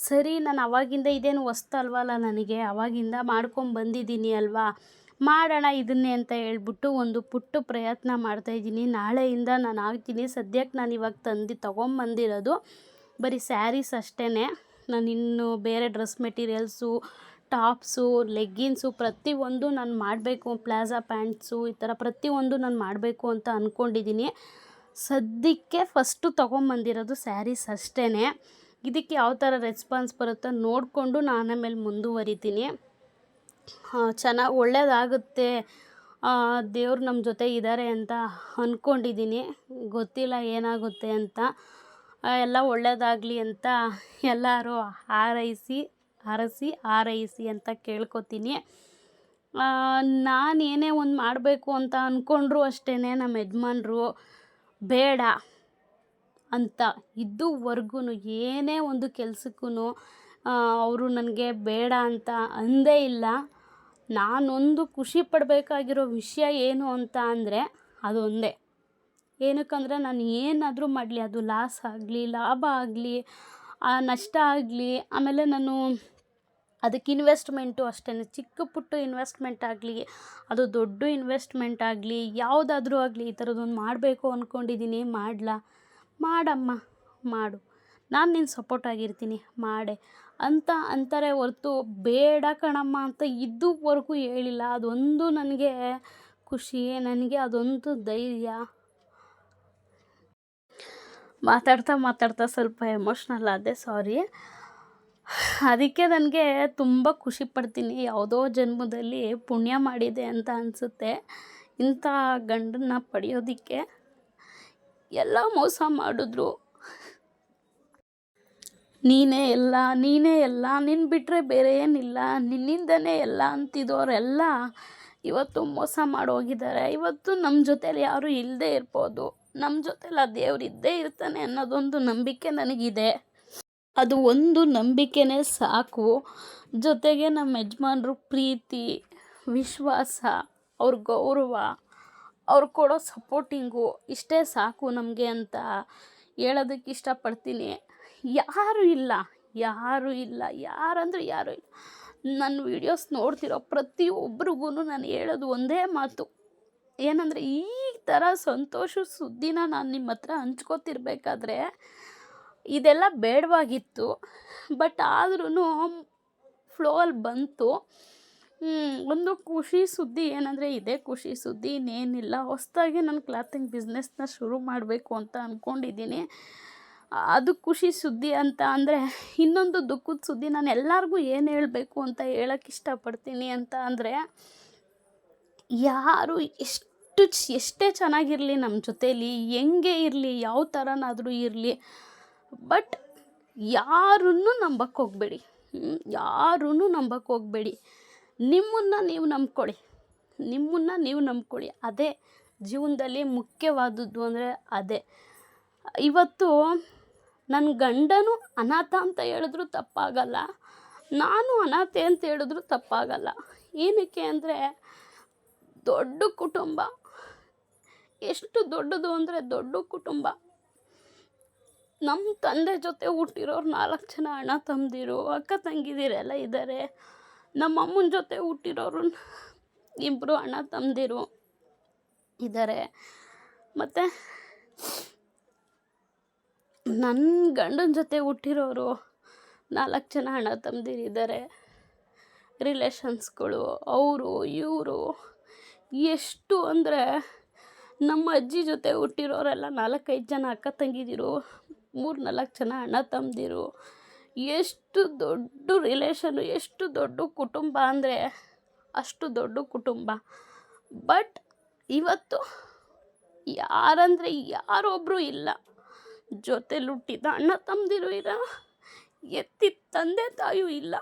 ಸರಿ, ನಾನು ಆವಾಗಿಂದ ಇದೇನು ಹೊಸ್ತಲ್ವಲ್ಲ ನನಗೆ, ಆವಾಗಿಂದ ಮಾಡ್ಕೊಂಬಂದಿದ್ದೀನಿ ಅಲ್ವಾ, ಮಾಡೋಣ ಇದನ್ನೇ ಅಂತ ಹೇಳ್ಬಿಟ್ಟು ಒಂದು ಪುಟ್ಟ ಪ್ರಯತ್ನ ಮಾಡ್ತಾಯಿದ್ದೀನಿ. ನಾಳೆಯಿಂದ ನಾನು ಆಗ್ತೀನಿ. ಸದ್ಯಕ್ಕೆ ನಾನು ಇವಾಗ ತೊಗೊಂಬಂದಿರೋದು ಬರೀ ಸ್ಯಾರೀಸ್ ಅಷ್ಟೇ. ನಾನು ಇನ್ನೂ ಬೇರೆ ಡ್ರೆಸ್ ಮೆಟೀರಿಯಲ್ಸು, ಟಾಪ್ಸು, ಲೆಗ್ಗಿನ್ಸು ಪ್ರತಿಯೊಂದು ನಾನು ಮಾಡಬೇಕು. ಪ್ಲಾಜಾ ಪ್ಯಾಂಟ್ಸು, ಈ ಥರ ಪ್ರತಿಯೊಂದು ನಾನು ಮಾಡಬೇಕು ಅಂತ ಅಂದ್ಕೊಂಡಿದ್ದೀನಿ. ಸದ್ಯಕ್ಕೆ ಫಸ್ಟು ತೊಗೊಂಬಂದಿರೋದು ಸ್ಯಾರೀಸ್ ಅಷ್ಟೇ. ಇದಕ್ಕೆ ಯಾವ ಥರ ರೆಸ್ಪಾನ್ಸ್ ಬರುತ್ತೋ ನೋಡಿಕೊಂಡು ನಾನು ಆಮೇಲೆ ಮುಂದುವರಿತೀನಿ. ಚೆನ್ನಾಗಿ ಒಳ್ಳೆಯದಾಗುತ್ತೆ, ದೇವ್ರು ನಮ್ಮ ಜೊತೆ ಇದ್ದಾರೆ ಅಂತ ಅಂದ್ಕೊಂಡಿದ್ದೀನಿ. ಗೊತ್ತಿಲ್ಲ ಏನಾಗುತ್ತೆ ಅಂತ. ಎಲ್ಲ ಒಳ್ಳೆಯದಾಗಲಿ ಅಂತ ಎಲ್ಲರೂ ಹಾರೈಸಿ ಅಂತ ಕೇಳ್ಕೊತೀನಿ. ನಾನು ಏನೇ ಒಂದು ಮಾಡಬೇಕು ಅಂತ ಅಂದ್ಕೊಂಡ್ರು ಅಷ್ಟೇ, ನಮ್ಮ ಯಜಮಾನ್ರು ಬೇಡ ಅಂತ ಇದುವರೆಗೂ ಏನೇ ಒಂದು ಕೆಲಸಕ್ಕೂ ಅವರು ನನಗೆ ಬೇಡ ಅಂತ ಅಂದೇ ಇಲ್ಲ. ನಾನೊಂದು ಖುಷಿ ಪಡಬೇಕಾಗಿರೋ ವಿಷಯ ಏನು ಅಂತ ಅಂದರೆ ಅದೊಂದೇ. ಏನಕ್ಕಂದರೆ ನಾನು ಏನಾದರೂ ಮಾಡಲಿ, ಅದು ಲಾಸ್ ಆಗಲಿ, ಲಾಭ ಆಗಲಿ, ನಷ್ಟ ಆಗಲಿ, ಆಮೇಲೆ ನಾನು ಅದಕ್ಕೆ ಇನ್ವೆಸ್ಟ್ಮೆಂಟು ಅಷ್ಟೇ, ಚಿಕ್ಕ ಪುಟ್ಟ ಇನ್ವೆಸ್ಟ್ಮೆಂಟ್ ಆಗಲಿ, ಅದು ದೊಡ್ಡ ಇನ್ವೆಸ್ಟ್ಮೆಂಟ್ ಆಗಲಿ, ಯಾವುದಾದ್ರೂ ಆಗಲಿ, ಈ ಥರದ್ದೊಂದು ಮಾಡಬೇಕು ಅಂದ್ಕೊಂಡಿದ್ದೀನಿ. ಮಾಡಮ್ಮ, ಮಾಡು. ನಾನು ನಿನ್ನ ಸಪೋರ್ಟ್ ಆಗಿರ್ತೀನಿ ಮಾಡೆ ಅಂತ ಅಂತಾರೆ ಹೊರ್ತು ಬೇಡ ಕಣಮ್ಮ ಅಂತ ಇದುವರೆಗೂ ಹೇಳಿಲ್ಲ. ಅದೊಂದು ನನಗೆ ಖುಷಿ, ನನಗೆ ಅದೊಂದು ಧೈರ್ಯ. ಮಾತಾಡ್ತಾ ಸ್ವಲ್ಪ ಎಮೋಷ್ನಲ್ ಆದೆ, ಸಾರಿ. ಅದಕ್ಕೆ ನನಗೆ ತುಂಬ ಖುಷಿ ಪಡ್ತೀನಿ. ಯಾವುದೋ ಜನ್ಮದಲ್ಲಿ ಪುಣ್ಯ ಮಾಡಿದೆ ಅಂತ ಅನಿಸುತ್ತೆ ಇಂಥ ಗಂಡನ್ನ ಪಡೆಯೋದಕ್ಕೆ. ಎಲ್ಲ ಮೋಸ ಮಾಡಿದ್ರು, ನೀನೇ ಎಲ್ಲ ನಿನ್ನ ಬಿಟ್ಟರೆ ಬೇರೆ ಏನಿಲ್ಲ, ನಿನ್ನಿಂದನೇ ಎಲ್ಲ ಅಂತಿದ್ದವರೆಲ್ಲ ಇವತ್ತು ಮೋಸ ಮಾಡೋಗಿದ್ದಾರೆ. ಇವತ್ತು ನಮ್ಮ ಜೊತೇಲಿ ಯಾರೂ ಇಲ್ಲದೇ ಇರ್ಬೋದು, ನಮ್ಮ ಜೊತೆಲಿ ಆ ದೇವ್ರು ಇದ್ದೇ ಇರ್ತಾನೆ ಅನ್ನೋದೊಂದು ನಂಬಿಕೆ ನನಗಿದೆ. ಅದು ಒಂದು ನಂಬಿಕೆನೇ ಸಾಕು. ಜೊತೆಗೆ ನಮ್ಮ ಯಜಮಾನ್ರು ಪ್ರೀತಿ, ವಿಶ್ವಾಸ, ಅವ್ರ ಗೌರವ, ಅವ್ರು ಕೊಡೋ ಸಪೋರ್ಟಿಂಗು ಇಷ್ಟೇ ಸಾಕು ನಮಗೆ ಅಂತ ಹೇಳೋದಕ್ಕೆ ಇಷ್ಟಪಡ್ತೀನಿ. ಯಾರೂ ಇಲ್ಲ, ಯಾರಂದ್ರೆ ಯಾರೂ ಇಲ್ಲ. ನನ್ನ ವೀಡಿಯೋಸ್ ನೋಡ್ತಿರೋ ಪ್ರತಿಯೊಬ್ಬರಿಗೂ ನಾನು ಹೇಳೋದು ಒಂದೇ ಮಾತು, ಏನಂದರೆ ಈ ಥರ ಸಂತೋಷ ಸುದ್ದಿನ ನಾನು ನಿಮ್ಮ ಹತ್ರ ಹಂಚ್ಕೋತಿರ್ಬೇಕಾದ್ರೆ ಇದೆಲ್ಲ ಬೇಡವಾಗಿತ್ತು. ಬಟ್ ಆದ್ರೂ ಫ್ಲೋಲ್ಲಿ ಬಂತು. ಒಂದು ಖುಷಿ ಸುದ್ದಿ ಏನಂದರೆ ಇದೇ ಖುಷಿ ಸುದ್ದಿ, ಇನ್ನೇನಿಲ್ಲ. ಹೊಸದಾಗಿ ನಾನು ಕ್ಲಾತಿಂಗ್ ಬಿಸ್ನೆಸ್ನ ಶುರು ಮಾಡಬೇಕು ಅಂತ ಅಂದ್ಕೊಂಡಿದ್ದೀನಿ. ಅದು ಖುಷಿ ಸುದ್ದಿ ಅಂತ ಅಂದರೆ, ಇನ್ನೊಂದು ದುಃಖದ ಸುದ್ದಿ ನಾನು ಎಲ್ಲರಿಗೂ ಏನು ಹೇಳಬೇಕು ಅಂತ ಹೇಳೋಕ್ಕೆ ಇಷ್ಟಪಡ್ತೀನಿ ಅಂತ ಅಂದರೆ, ಯಾರು ಎಷ್ಟೇ ಚೆನ್ನಾಗಿರಲಿ ನಮ್ಮ ಜೊತೇಲಿ, ಹೆಂಗೆ ಇರಲಿ, ಯಾವ ಥರನಾದರೂ ಇರಲಿ, ಬಟ್ ಯಾರನ್ನೂ ನಂಬಕ್ಕೆ ಹೋಗಬೇಡಿ. ನಿಮ್ಮನ್ನು ನೀವು ನಂಬ್ಕೊಳ್ಳಿ. ಅದೇ ಜೀವನದಲ್ಲಿ ಮುಖ್ಯವಾದದ್ದು ಅಂದರೆ ಅದೇ. ಇವತ್ತು ನನ್ನ ಗಂಡನು ಅನಾಥ ಅಂತ ಹೇಳಿದ್ರು ತಪ್ಪಾಗಲ್ಲ, ನಾನು ಅನಾಥೆ ಅಂತ ಹೇಳಿದ್ರು ತಪ್ಪಾಗಲ್ಲ. ಏನಕ್ಕೆ ಅಂದರೆ ದೊಡ್ಡ ಕುಟುಂಬ, ಎಷ್ಟು ದೊಡ್ಡದು ಅಂದರೆ ದೊಡ್ಡ ಕುಟುಂಬ. ನಮ್ಮ ತಂದೆ ಜೊತೆ ಹುಟ್ಟಿರೋರು 4 ಜನ ಅಣ್ಣ ತಮ್ಮದಿರು, ಅಕ್ಕ ತಂಗಿದಿರೆಲ್ಲ ಇದ್ದಾರೆ. ನಮ್ಮ ಅಮ್ಮನ ಜೊತೆ ಹುಟ್ಟಿರೋರು 2 ಅಣ್ಣ ತಮ್ಮದಿರು ಇದ್ದಾರೆ. ಮತ್ತು ನನ್ನ ಗಂಡನ ಜೊತೆ ಹುಟ್ಟಿರೋರು 4 ಜನ ಅಣ್ಣ ತಮ್ಮದಿರಿದ್ದಾರೆ. ರಿಲೇಷನ್ಸ್ಗಳು ಅವರು ಇವರು ಎಷ್ಟು ಅಂದರೆ, ನಮ್ಮ ಅಜ್ಜಿ ಜೊತೆ ಹುಟ್ಟಿರೋರೆಲ್ಲ 4-5 ಜನ ಅಕ್ಕ ತಂಗಿದಿರು, 3-4 ಜನ ಅಣ್ಣ ತಮ್ಮದಿರು. ಎಷ್ಟು ದೊಡ್ಡ ರಿಲೇಷನು, ಎಷ್ಟು ದೊಡ್ಡ ಕುಟುಂಬ ಅಂದರೆ ಅಷ್ಟು ದೊಡ್ಡ ಕುಟುಂಬ. ಬಟ್ ಇವತ್ತು ಯಾರಂದರೆ ಯಾರೊಬ್ಬರು ಇಲ್ಲ. ಜೊತೆಲಿ ಹುಟ್ಟಿದ ಅಣ್ಣ ತಮ್ಮದಿರು ಇಲ್ಲ, ಎತ್ತಿದ ತಂದೆ ತಾಯಿಯೂ ಇಲ್ಲ.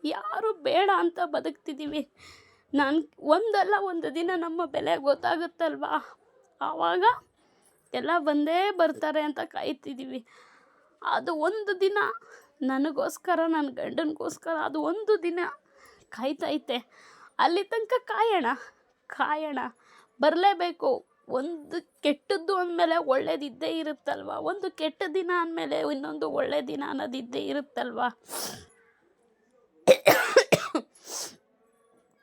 ಯಾರು ಬೇಡ ಅಂತ ಬದುಕ್ತಿದ್ದೀವಿ. ಒಂದಲ್ಲ ಒಂದು ದಿನ ನಮ್ಮ ಬೆಲೆ ಗೊತ್ತಾಗುತ್ತಲ್ವಾ, ಆವಾಗ ಎಲ್ಲ ಬಂದೇ ಬರ್ತಾರೆ ಅಂತ ಕಾಯ್ತಿದ್ದೀವಿ. ಅದು ಒಂದು ದಿನ ನನಗೋಸ್ಕರ, ನನ್ನ ಗಂಡನಿಗೋಸ್ಕರ ಅದು ಒಂದು ದಿನ ಕಾಯ್ತೈತೆ. ಅಲ್ಲಿ ತನಕ ಕಾಯೋಣ, ಬರಲೇಬೇಕು. ಒಂದು ಕೆಟ್ಟದ್ದು ಅಂದಮೇಲೆ ಒಳ್ಳೇದಿದ್ದೇ ಇರುತ್ತಲ್ವ, ಒಂದು ಕೆಟ್ಟ ದಿನ ಅಂದಮೇಲೆ ಇನ್ನೊಂದು ಒಳ್ಳೆ ದಿನ ಅನ್ನೋದಿದ್ದೇ ಇರುತ್ತಲ್ವ.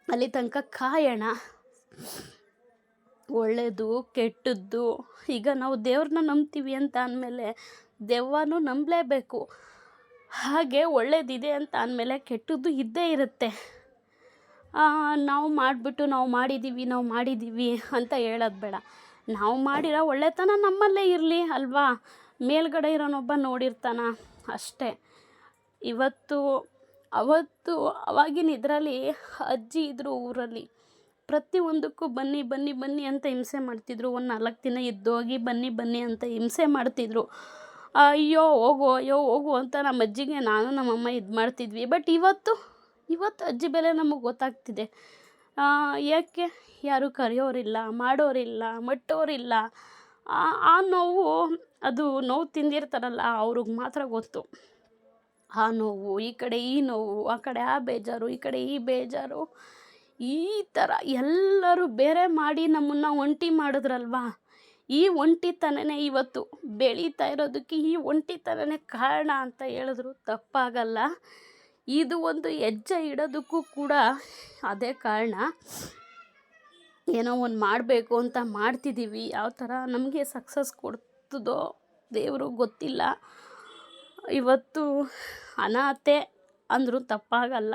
ಅಲ್ಲಿ ತನಕ ಕಾಯೋಣ. ಒಳ್ಳೆಯದು ಕೆಟ್ಟದ್ದು, ಈಗ ನಾವು ದೇವ್ರನ್ನ ನಂಬ್ತೀವಿ ಅಂತ ಅಂದಮೇಲೆ ದೆವ್ವನೂ ನಂಬಲೇಬೇಕು. ಹಾಗೆ ಒಳ್ಳೇದಿದೆ ಅಂತ ಅಂದಮೇಲೆ ಕೆಟ್ಟದ್ದು ಇದ್ದೇ ಇರುತ್ತೆ. ನಾವು ಮಾಡಿದ್ದೀವಿ ಅಂತ ಹೇಳೋದು ಬೇಡ. ನಾವು ಮಾಡಿರೋ ಒಳ್ಳೆತನ ನಮ್ಮಲ್ಲೇ ಇರಲಿ ಅಲ್ವಾ. ಮೇಲ್ಗಡೆ ಇರೋನೊಬ್ಬ ನೋಡಿರ್ತಾನ ಅಷ್ಟೇ. ಅವಾಗಿನ ಇದರಲ್ಲಿ ಅಜ್ಜಿ ಇದ್ದರು ಊರಲ್ಲಿ, ಪ್ರತಿಯೊಂದಕ್ಕೂ ಬನ್ನಿ ಅಂತ ಹಿಂಸೆ ಮಾಡ್ತಿದ್ರು. ಒಂದು 4 ದಿನ ಇದ್ದೋಗಿ ಬನ್ನಿ ಅಂತ ಹಿಂಸೆ ಮಾಡ್ತಿದ್ರು. ಅಯ್ಯೋ ಹೋಗು ಅಂತ ನಮ್ಮ ಅಜ್ಜಿಗೆ ನಾನು ನಮ್ಮಮ್ಮ ಇದು ಮಾಡ್ತಿದ್ವಿ. ಬಟ್ ಇವತ್ತು ಅಜ್ಜಿ ಬೆಲೆ ನಮಗೆ ಗೊತ್ತಾಗ್ತಿದೆ. ಯಾಕೆ ಯಾರು ಕರೆಯೋರಿಲ್ಲ, ಮಾಡೋರಿಲ್ಲ, ಮಟ್ಟೋರಿಲ್ಲ. ಆ ನೋವು, ಅದು ನೋವು ತಿಂದಿರ್ತಾರಲ್ಲ ಅವ್ರಿಗೆ ಮಾತ್ರ ಗೊತ್ತು. ಆ ನೋವು, ಈ ಕಡೆ ಈ ನೋವು, ಆ ಕಡೆ ಆ ಬೇಜಾರು, ಈ ಕಡೆ ಈ ಬೇಜಾರು, ಈ ಥರ ಎಲ್ಲರೂ ಬೇರೆ ಮಾಡಿ ನಮ್ಮನ್ನು ಒಂಟಿ ಮಾಡಿದ್ರಲ್ವ. ಈ ಒಂಟಿತನನೇ ಇವತ್ತು ಬೆಳೀತಾ ಇರೋದಕ್ಕೆ, ಈ ಒಂಟಿತನನೇ ಕಾರಣ ಅಂತ ಹೇಳಿದ್ರು ತಪ್ಪಾಗಲ್ಲ. ಇದು ಒಂದು ಹೆಜ್ಜೆ ಇಡೋದಕ್ಕೂ ಕೂಡ ಅದೇ ಕಾರಣ. ಏನೋ ಒಂದು ಮಾಡಬೇಕು ಅಂತ ಮಾಡ್ತಿದ್ದೀವಿ, ಯಾವ ಥರ ನಮಗೆ ಸಕ್ಸಸ್ ಕೊಡ್ತದೋ ದೇವರು ಗೊತ್ತಿಲ್ಲ. ಇವತ್ತು ಅನಾಥೆ ಅಂದರೂ ತಪ್ಪಾಗಲ್ಲ.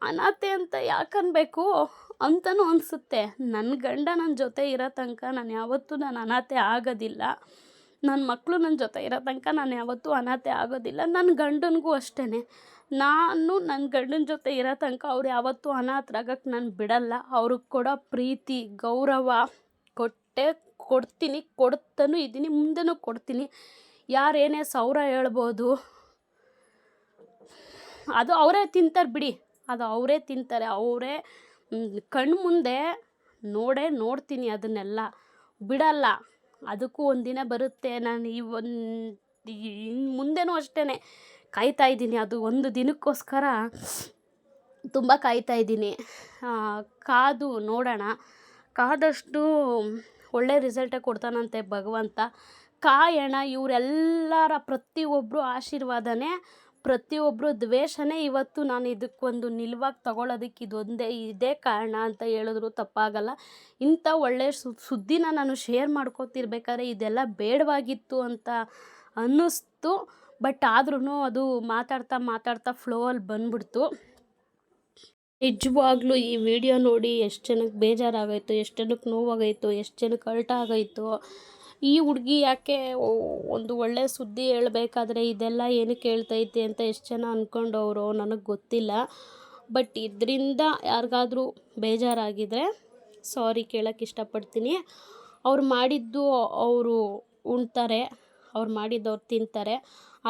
ಅನಾಥೆ ಅಂತ ಯಾಕನ್ಬೇಕು ಅಂತಲೂ ಅನಿಸುತ್ತೆ. ನನ್ನ ಗಂಡ ನನ್ನ ಜೊತೆ ಇರೋ ತನಕ ನಾನು ಯಾವತ್ತೂ ಅನಾಥೆ ಆಗೋದಿಲ್ಲ. ನನ್ನ ಮಕ್ಕಳು ನನ್ನ ಜೊತೆ ಇರೋ ತನಕ ನಾನು ಯಾವತ್ತೂ ಅನಾಥೆ ಆಗೋದಿಲ್ಲ. ನನ್ನ ಗಂಡನಿಗೂ ಅಷ್ಟೇ. ನಾನು ನನ್ನ ಗಂಡನ ಜೊತೆ ಇರೋ ತನಕ ಅವ್ರು ಯಾವತ್ತೂ ಅನಾಥರಾಗಕ್ಕೆ ನಾನು ಬಿಡಲ್ಲ. ಅವ್ರಿಗೆ ಕೊಡೋ ಪ್ರೀತಿ ಗೌರವ ಕೊಡ್ತೀನಿ, ಕೊಡ್ತಾನೂ ಇದ್ದೀನಿ, ಮುಂದೆನೂ ಕೊಡ್ತೀನಿ. ಯಾರೇನೇ ಸಾವಿರ ಹೇಳ್ಬೋದು, ಅದು ಅವರೇ ತಿಂತಾರೆ ಬಿಡಿ, ಅದು ಅವರೇ ತಿಂತಾರೆ. ಅವರೇ ಕಣ್ಣು ಮುಂದೆ ನೋಡ್ತೀನಿ, ಅದನ್ನೆಲ್ಲ ಬಿಡಲ್ಲ. ಅದಕ್ಕೂ ಒಂದಿನ ಬರುತ್ತೆ. ನಾನು ಮುಂದೆನೂ ಅಷ್ಟೇ ಕಾಯ್ತಾಯಿದ್ದೀನಿ. ಅದು ಒಂದು ದಿನಕ್ಕೋಸ್ಕರ ತುಂಬ ಕಾಯ್ತಾಯಿದ್ದೀನಿ. ಕಾದು ನೋಡೋಣ. ಕಾದಷ್ಟು ಒಳ್ಳೆ ರಿಸಲ್ಟೇ ಕೊಡ್ತಾನಂತೆ ಭಗವಂತ. ಕಾಯೋಣ. ಇವರೆಲ್ಲರ ಪ್ರತಿಯೊಬ್ಬರು ಆಶೀರ್ವಾದನೇ, ಪ್ರತಿಯೊಬ್ಬರು ದ್ವೇಷನೇ ಇವತ್ತು ನಾನು ಇದಕ್ಕೊಂದು ನಿಲುವಾಗಿ ತಗೊಳ್ಳೋದಕ್ಕೆ ಇದೇ ಕಾರಣ ಅಂತ ಹೇಳಿದ್ರು ತಪ್ಪಾಗಲ್ಲ. ಇಂಥ ಒಳ್ಳೆ ಸುದ್ದಿನ ನಾನು ಶೇರ್ ಮಾಡ್ಕೊತಿರ್ಬೇಕಾದ್ರೆ ಇದೆಲ್ಲ ಬೇಡವಾಗಿತ್ತು ಅಂತ ಅನ್ನಿಸ್ತು. ಬಟ್ ಆದ್ರೂ ಅದು ಮಾತಾಡ್ತಾ ಫ್ಲೋವಲ್ಲಿ ಬಂದ್ಬಿಡ್ತು. ನಿಜವಾಗ್ಲೂ ಈ ವಿಡಿಯೋ ನೋಡಿ ಎಷ್ಟು ಜನಕ್ಕೆ ಬೇಜಾರಾಗೋಯ್ತು, ಎಷ್ಟು ಜನಕ್ಕೆ ನೋವಾಗೋಯ್ತು, ಎಷ್ಟು ಜನಕ್ಕೆ ಹರ್ಟ್ ಆಗೋಯ್ತು. ಈ ಹುಡುಗಿ ಯಾಕೆ ಒಂದು ಒಳ್ಳೆ ಸುದ್ದಿ ಹೇಳಬೇಕಾದ್ರೆ ಇದೆಲ್ಲ ಏನಕ್ಕೆ ಹೇಳ್ತೈತೆ ಅಂತ ಎಷ್ಟು ಜನ ಅಂದ್ಕೊಂಡವರು ನನಗೆ ಗೊತ್ತಿಲ್ಲ. ಬಟ್ ಇದರಿಂದ ಯಾರಿಗಾದ್ರೂ ಬೇಜಾರಾಗಿದ್ದರೆ ಸಾರಿ ಕೇಳೋಕ್ಕೆ ಇಷ್ಟಪಡ್ತೀನಿ. ಅವ್ರು ಮಾಡಿದ್ದು ಅವರು ಉಣ್ತಾರೆ, ಅವ್ರು ಮಾಡಿದ್ದು ಅವ್ರು ತಿಂತಾರೆ.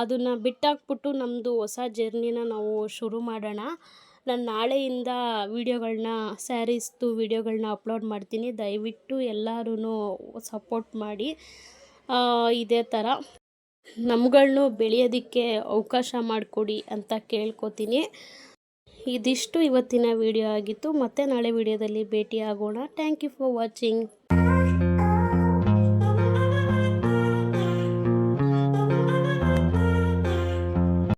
ಅದನ್ನು ಬಿಟ್ಟಾಕ್ಬಿಟ್ಟು ನಮ್ಮದು ಹೊಸ ಜರ್ನಿನ ನಾವು ಶುರು ಮಾಡೋಣ. ನಾನು ನಾಳೆಯಿಂದ ಸ್ಯಾರೀಸ್ದು ವೀಡಿಯೋಗಳನ್ನ ಅಪ್ಲೋಡ್ ಮಾಡ್ತೀನಿ. ದಯವಿಟ್ಟು ಎಲ್ಲರೂ ಸಪೋರ್ಟ್ ಮಾಡಿ. ಇದೇ ಥರ ನಮ್ಗಳನ್ನೂ ಬೆಳೆಯೋದಕ್ಕೆ ಅವಕಾಶ ಮಾಡಿಕೊಡಿ ಅಂತ ಕೇಳ್ಕೊತೀನಿ. ಇದಿಷ್ಟು ಇವತ್ತಿನ ವಿಡಿಯೋ ಆಗಿತ್ತು. ಮತ್ತೆ ನಾಳೆ ವಿಡಿಯೋದಲ್ಲಿ ಭೇಟಿ ಆಗೋಣ. Thank you for watching.